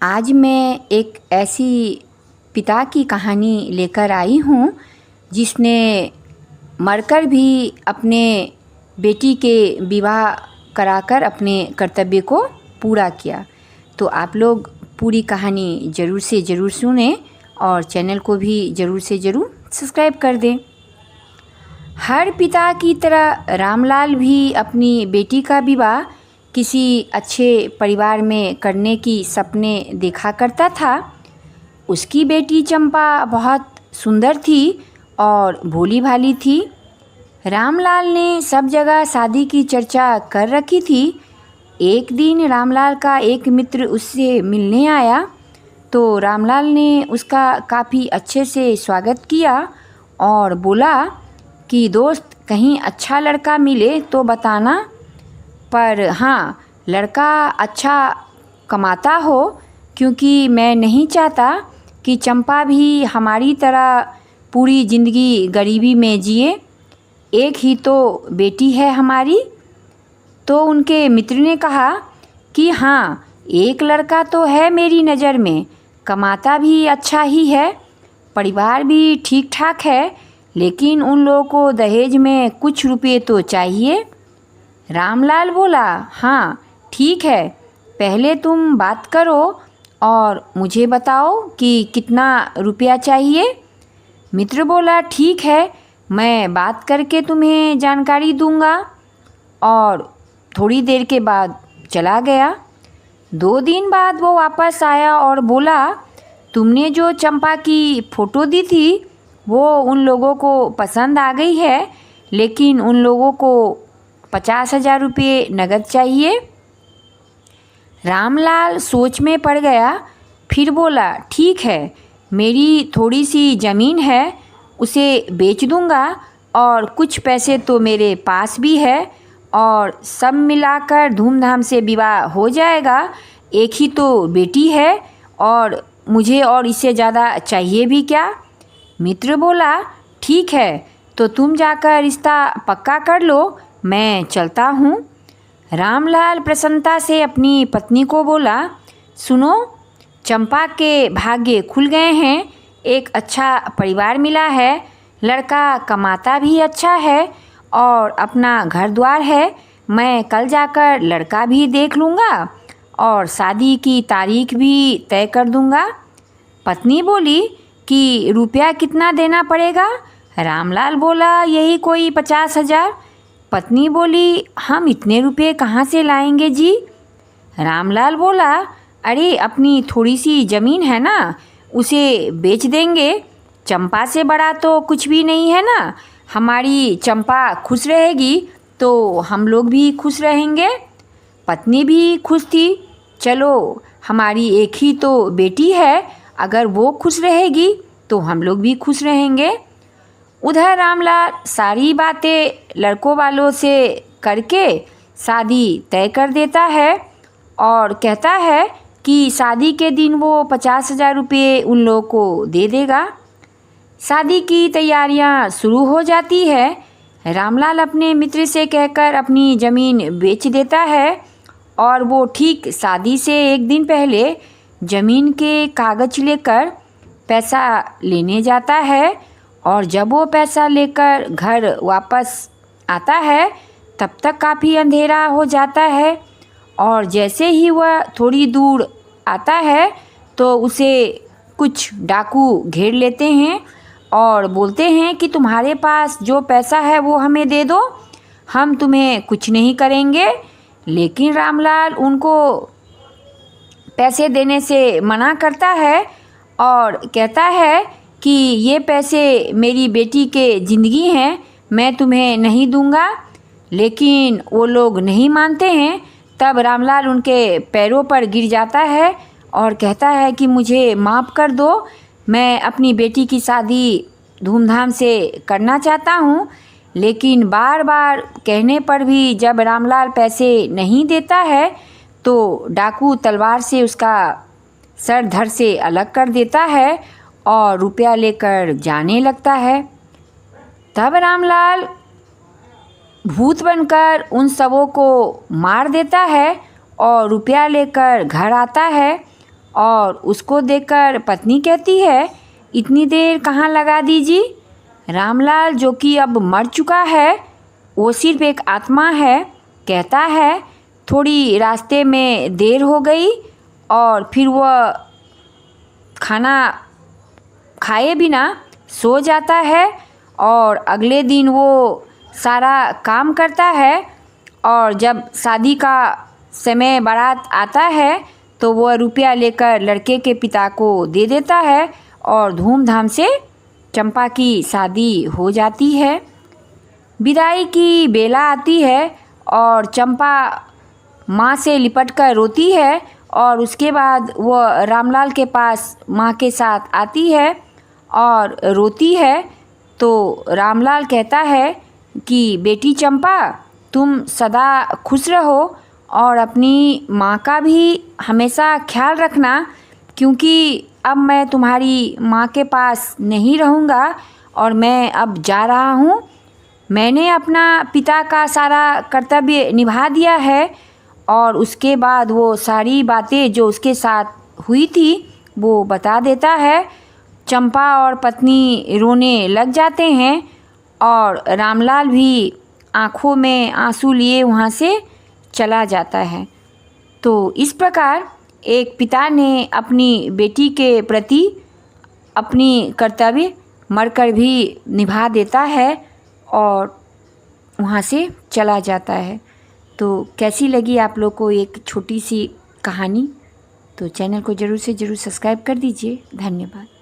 आज मैं एक ऐसी पिता की कहानी लेकर आई हूँ जिसने मरकर भी अपने बेटी के विवाह कराकर अपने कर्तव्य को पूरा किया। तो आप लोग पूरी कहानी ज़रूर से ज़रूर सुनें और चैनल को भी ज़रूर से ज़रूर सब्सक्राइब कर दें। हर पिता की तरह रामलाल भी अपनी बेटी का विवाह किसी अच्छे परिवार में करने की सपने देखा करता था। उसकी बेटी चंपा बहुत सुंदर थी और भोली भाली थी। रामलाल ने सब जगह शादी की चर्चा कर रखी थी। एक दिन रामलाल का एक मित्र उससे मिलने आया तो रामलाल ने उसका काफ़ी अच्छे से स्वागत किया और बोला कि दोस्त, कहीं अच्छा लड़का मिले तो बताना, पर हाँ, लड़का अच्छा कमाता हो, क्योंकि मैं नहीं चाहता कि चंपा भी हमारी तरह पूरी ज़िंदगी गरीबी में जिए। एक ही तो बेटी है हमारी। तो उनके मित्र ने कहा कि हाँ, एक लड़का तो है मेरी नज़र में, कमाता भी अच्छा ही है, परिवार भी ठीक ठाक है, लेकिन उन लोगों को दहेज में कुछ रुपये तो चाहिए। रामलाल बोला, हाँ ठीक है, पहले तुम बात करो और मुझे बताओ कि कितना रुपया चाहिए। मित्र बोला, ठीक है, मैं बात करके तुम्हें जानकारी दूंगा, और थोड़ी देर के बाद चला गया। 2 दिन बाद वो वापस आया और बोला, तुमने जो चंपा की फ़ोटो दी थी वो उन लोगों को पसंद आ गई है, लेकिन उन लोगों को 50,000 रुपये नगद चाहिए। रामलाल सोच में पड़ गया। फिर बोला, ठीक है, मेरी थोड़ी सी ज़मीन है, उसे बेच दूंगा और कुछ पैसे तो मेरे पास भी है, और सब मिलाकर धूमधाम से विवाह हो जाएगा। एक ही तो बेटी है और मुझे और इससे ज़्यादा चाहिए भी क्या। मित्र बोला, ठीक है, तो तुम जाकर रिश्ता पक्का कर लो, मैं चलता हूँ। रामलाल प्रसन्नता से अपनी पत्नी को बोला, सुनो, चंपा के भाग्य खुल गए हैं, एक अच्छा परिवार मिला है, लड़का कमाता भी अच्छा है और अपना घर द्वार है। मैं कल जाकर लड़का भी देख लूँगा और शादी की तारीख भी तय कर दूँगा। पत्नी बोली कि रुपया कितना देना पड़ेगा। रामलाल बोला, यही कोई 50,000। पत्नी बोली, हम इतने रुपये कहाँ से लाएंगे जी। रामलाल बोला, अरे अपनी थोड़ी सी ज़मीन है ना, उसे बेच देंगे, चंपा से बड़ा तो कुछ भी नहीं है ना। हमारी चंपा खुश रहेगी तो हम लोग भी खुश रहेंगे। पत्नी भी खुश थी। चलो, हमारी एक ही तो बेटी है, अगर वो खुश रहेगी तो हम लोग भी खुश रहेंगे। उधर रामलाल सारी बातें लड़कों वालों से करके शादी तय कर देता है और कहता है कि शादी के दिन वो 50,000 रुपये उन लोगों को दे देगा। शादी की तैयारियां शुरू हो जाती है। रामलाल अपने मित्र से कहकर अपनी ज़मीन बेच देता है और वो ठीक शादी से एक दिन पहले ज़मीन के कागज़ लेकर पैसा लेने जाता है, और जब वो पैसा लेकर घर वापस आता है तब तक काफ़ी अंधेरा हो जाता है, और जैसे ही वह थोड़ी दूर आता है तो उसे कुछ डाकू घेर लेते हैं और बोलते हैं कि तुम्हारे पास जो पैसा है वो हमें दे दो, हम तुम्हें कुछ नहीं करेंगे। लेकिन रामलाल उनको पैसे देने से मना करता है और कहता है कि ये पैसे मेरी बेटी के ज़िंदगी हैं, मैं तुम्हें नहीं दूंगा। लेकिन वो लोग नहीं मानते हैं। तब रामलाल उनके पैरों पर गिर जाता है और कहता है कि मुझे माफ़ कर दो, मैं अपनी बेटी की शादी धूमधाम से करना चाहता हूँ। लेकिन बार बार कहने पर भी जब रामलाल पैसे नहीं देता है तो डाकू तलवार से उसका सर धड़ से अलग कर देता है और रुपया लेकर जाने लगता है। तब रामलाल भूत बनकर उन सबों को मार देता है और रुपया लेकर घर आता है और उसको देखकर पत्नी कहती है, इतनी देर कहाँ लगा दीजिए। रामलाल, जो कि अब मर चुका है, वो सिर्फ एक आत्मा है, कहता है थोड़ी रास्ते में देर हो गई और फिर वह खाना खाए बिना सो जाता है और अगले दिन वो सारा काम करता है और जब शादी का समय बारात आता है तो वह रुपया लेकर लड़के के पिता को दे देता है और धूमधाम से चंपा की शादी हो जाती है। विदाई की बेला आती है और चंपा माँ से लिपटकर रोती है और उसके बाद वह रामलाल के पास माँ के साथ आती है और रोती है। तो रामलाल कहता है कि बेटी चंपा, तुम सदा खुश रहो और अपनी माँ का भी हमेशा ख्याल रखना, क्योंकि अब मैं तुम्हारी माँ के पास नहीं रहूँगा और मैं अब जा रहा हूँ। मैंने अपना पिता का सारा कर्तव्य निभा दिया है। और उसके बाद वो सारी बातें जो उसके साथ हुई थी वो बता देता है। चंपा और पत्नी रोने लग जाते हैं और रामलाल भी आँखों में आंसू लिए वहाँ से चला जाता है। तो इस प्रकार एक पिता ने अपनी बेटी के प्रति अपनी कर्तव्य मरकर भी निभा देता है और वहाँ से चला जाता है। तो कैसी लगी आप लोग को एक छोटी सी कहानी? तो चैनल को ज़रूर से ज़रूर सब्सक्राइब कर दीजिए। धन्यवाद।